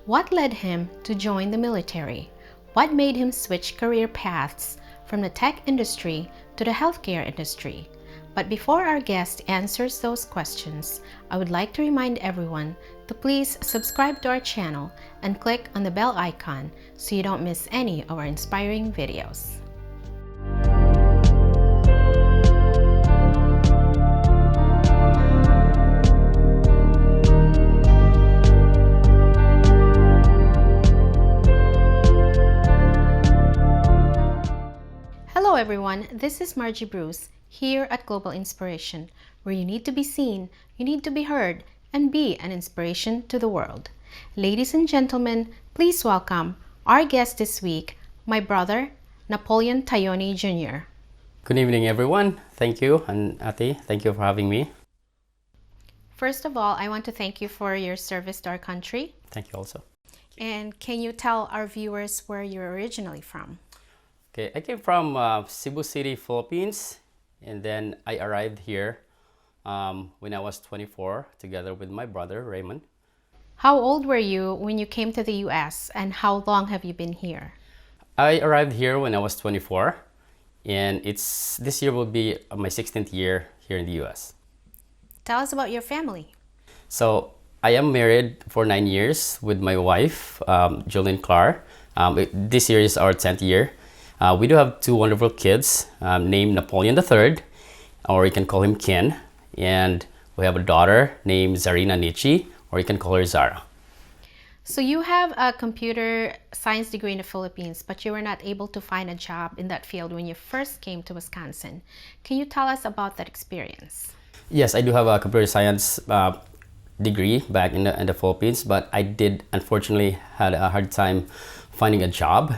What led him to join the military? What made him switch career paths from the tech industry to the healthcare industry? But before our guest answers those questions, I would like to remind everyone to please subscribe to our channel and click on the bell icon so you don't miss any of our inspiring videos. Hello everyone, this is Margie Bruce here at Global Inspiration, where you need to be seen, you need to be heard, and be an inspiration to the world. Ladies and gentlemen, please welcome our guest this week, my brother, Napoleon Tayone Jr. Good evening, everyone. Thank you, and Ate, thank you for having me. First of all, I want to thank you for your service to our country. Thank you also. And can you tell our viewers where you're originally from? Okay, I came from Cebu City, Philippines, and then I arrived here when I was 24, together with my brother, Raymond. How old were you when you came to the U.S., and how long have you been here? I arrived here when I was 24, and this year will be my 16th year here in the U.S. Tell us about your family. So I am married for 9 years with my wife, Jolene Clark. This year is our 10th year. We do have two wonderful kids named Napoleon III, or you can call him Ken. And we have a daughter named Zarina Nietzsche, or you can call her Zara. So you have a computer science degree in the Philippines, but you were not able to find a job in that field when you first came to Wisconsin. Can you tell us about that experience? Yes, I do have a computer science degree back in the Philippines, but I did unfortunately had a hard time finding a job.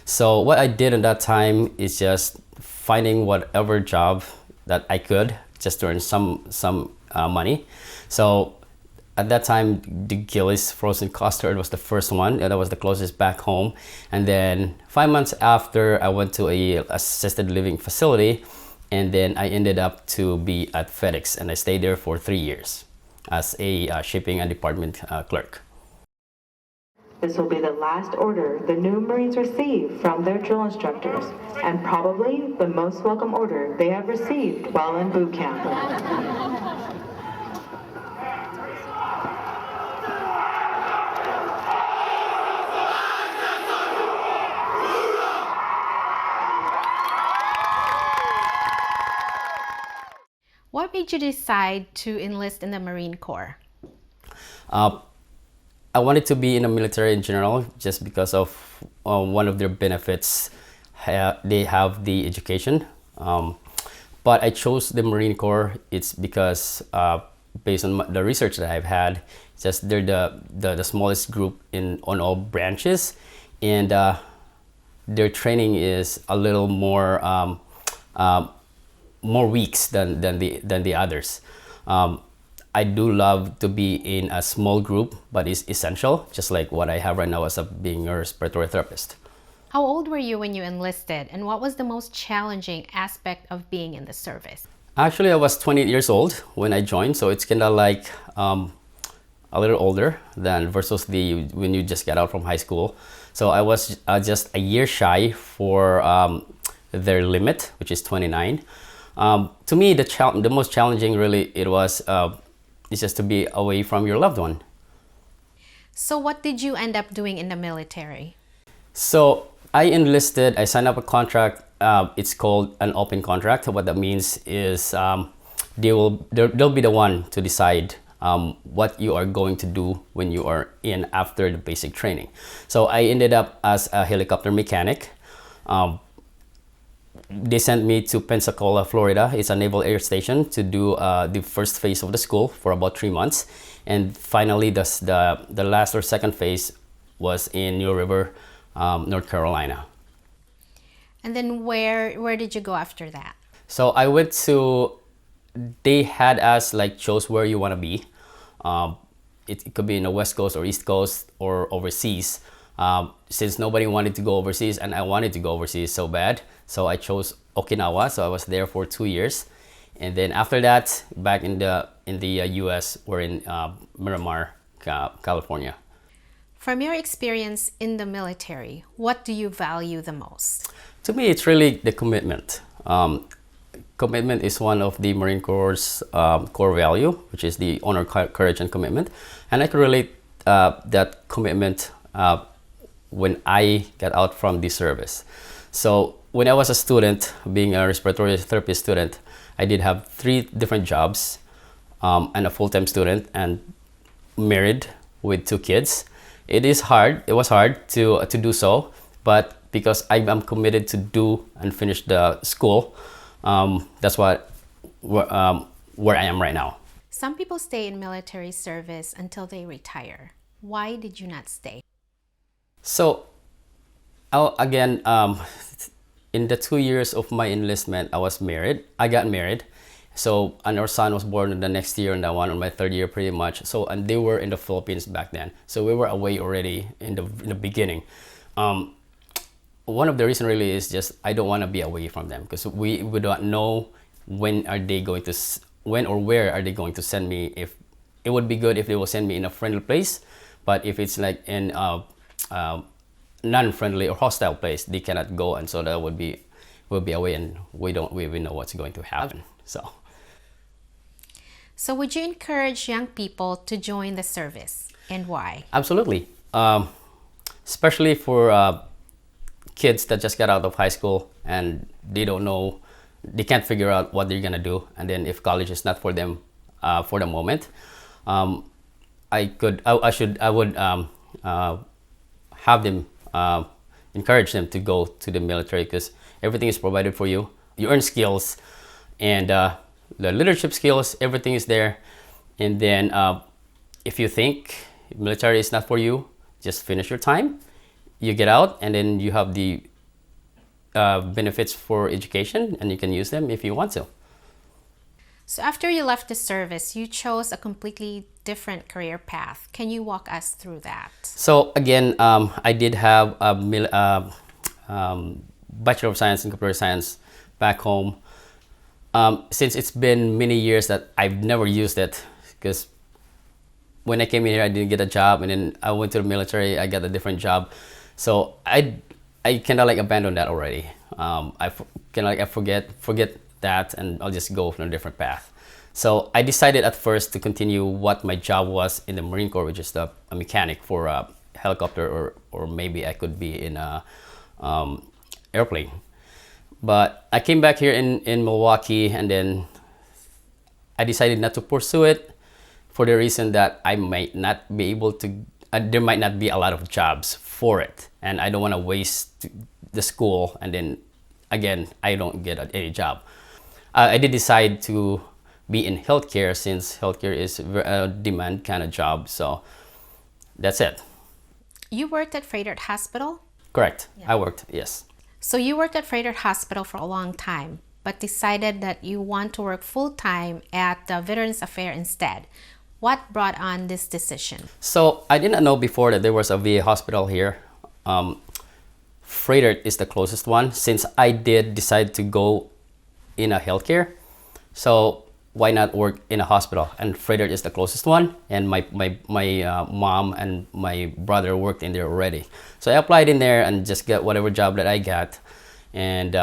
So what I did at that time is just finding whatever job that I could just to earn some money. So at that time, the Gillies frozen custard was the first one, and that was the closest back home. And then 5 months after, I went to a assisted living facility, and then I ended up to be at FedEx, and I stayed there for 3 years as a shipping and department clerk. This will be the last order the new Marines receive from their drill instructors, and probably the most welcome order they have received while in boot camp. What made you decide to enlist in the Marine Corps? I wanted to be in the military in general just because of one of their benefits. They have the education. But I chose the Marine Corps. It's because based on the research that I've had, just they're the smallest group on all branches, and their training is a little more weeks than the others. I do love to be in a small group, but it's essential, just like what I have right now as being a respiratory therapist. How old were you when you enlisted, and what was the most challenging aspect of being in the service? Actually, I was 28 years old when I joined, so it's kind of like a little older than versus when you just get out from high school. So I was just a year shy for their limit, which is 29. To me, the most challenging really is just to be away from your loved one. So what did you end up doing in the military? So I enlisted, I signed up a contract. It's called an open contract. What that means is they'll be the one to decide what you are going to do when you are in after the basic training. So I ended up as a helicopter mechanic. They sent me to Pensacola, Florida. It's a naval air station to do the first phase of the school for about 3 months. And finally, the last or second phase was in New River, North Carolina. And then where did you go after that? So I went to, they had us chose where you want to be. It could be in the West Coast or East Coast or overseas. Since nobody wanted to go overseas and I wanted to go overseas so bad, so I chose Okinawa. So I was there for 2 years, and then after that, back in the U.S., we're in Miramar, California. From your experience in the military, what do you value the most? To me, it's really the commitment. Commitment is one of the Marine Corps' core value, which is the honor, courage, and commitment. And I can relate that commitment when I got out from the service. So when I was a student, being a respiratory therapy student, I did have 3 different jobs and a full-time student and married with 2 kids. It was hard to do so, but because I am committed to do and finish the school, that's where I am right now. Some people stay in military service until they retire. Why did you not stay? So, again, in the 2 years of my enlistment, I got married. So, and our son was born in the next year, and that one on my 3rd year pretty much. So, and they were in the Philippines back then. So we were away already in the beginning. One of the reasons really is just I don't want to be away from them, because we don't know when or where are they going to send me. If it would be good if they will send me in a friendly place, but if it's like in non-friendly or hostile place, they cannot go, and so that we'll be away, and we don't even know what's going to happen. So would you encourage young people to join the service, and why? Absolutely, especially for kids that just got out of high school and they can't figure out what they're gonna do, and then if college is not for them for the moment, I would have them encourage them to go to the military, because everything is provided for you. You earn skills, and the leadership skills, everything is there. And then if you think military is not for you, just finish your time, you get out, and then you have the benefits for education, and you can use them if you want to. So after you left the service, you chose a completely different career path. Can you walk us through that? So again, I did have a Bachelor of Science in Computer Science back home. Since it's been many years that I've never used it, because when I came in here, I didn't get a job, and then I went to the military, I got a different job. So I kind of like abandoned that already. I forget that, and I'll just go on a different path. So I decided at first to continue what my job was in the Marine Corps, which is a mechanic for a helicopter, or maybe I could be in a airplane. But I came back here in Milwaukee, and then I decided not to pursue it for the reason that I might not be able to, there might not be a lot of jobs for it. And I don't want to waste the school, and then again, I don't get any job. I did decide to be in healthcare, since healthcare is a demand kind of job. So that's it. You worked at Frederick Hospital? Correct. Yeah. I worked, yes. So you worked at Frederick Hospital for a long time, but decided that you want to work full-time at the Veterans Affairs instead. What brought on this decision? So I did not know before that there was a VA hospital here. Frederick is the closest one, since I did decide to go in a healthcare. So why not work in a hospital? And Frederick is the closest one, and my mom and my brother worked in there already. So I applied in there and just got whatever job that I got. And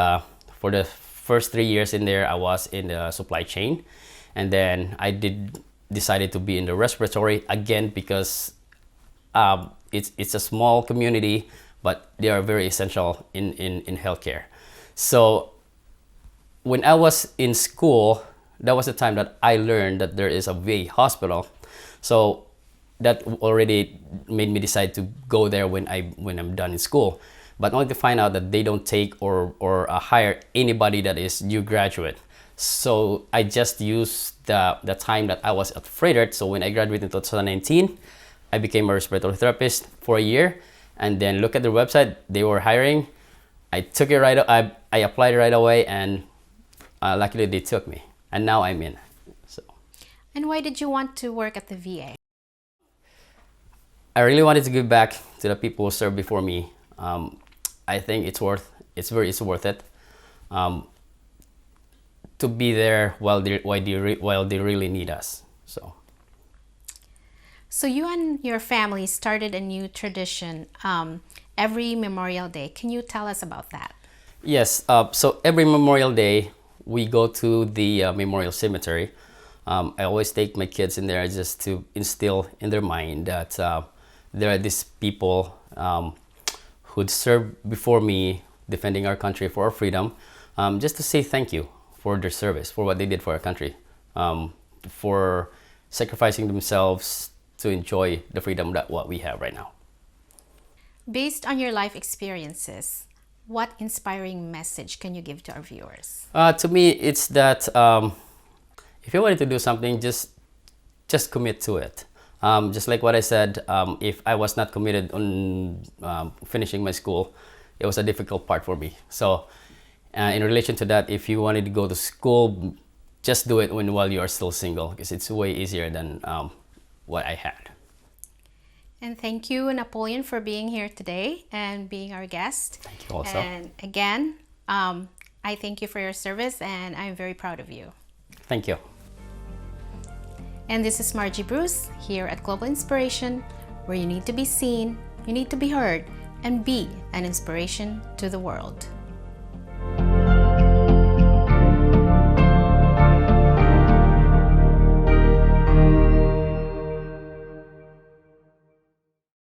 for the first 3 years in there, I was in the supply chain. And then I decided to be in the respiratory again, because it's a small community, but they are very essential in healthcare. So when I was in school, that was the time that I learned that there is a VA hospital. So that already made me decide to go there when I'm done in school. But only to find out that they don't take or hire anybody that is new graduate. So I just used the time that I was at Frederick. So when I graduated in 2019, I became a respiratory therapist for a year, and then look at their website, they were hiring. I took it I applied right away, and luckily they took me, and now I'm in. So. And why did you want to work at the VA? I really wanted to give back to the people who served before me. I think it's worth it. To be there while they really need us. So you and your family started a new tradition every Memorial Day. Can you tell us about that? Yes, so every Memorial Day, we go to the Memorial Cemetery. I always take my kids in there just to instill in their mind that there are these people who'd served before me, defending our country for our freedom, just to say thank you for their service, for what they did for our country, for sacrificing themselves to enjoy the freedom that what we have right now. Based on your life experiences, what inspiring message can you give to our viewers? To me, it's that if you wanted to do something, just commit to it. Just like what I said, if I was not committed on finishing my school, it was a difficult part for me. So in relation to that, if you wanted to go to school, just do it while you are still single, because it's way easier than what I had. And thank you, Napoleon, for being here today and being our guest. Thank you also. And again, I thank you for your service, and I'm very proud of you. Thank you. And this is Margie Bruce here at Global Inspiration, where you need to be seen, you need to be heard, and be an inspiration to the world.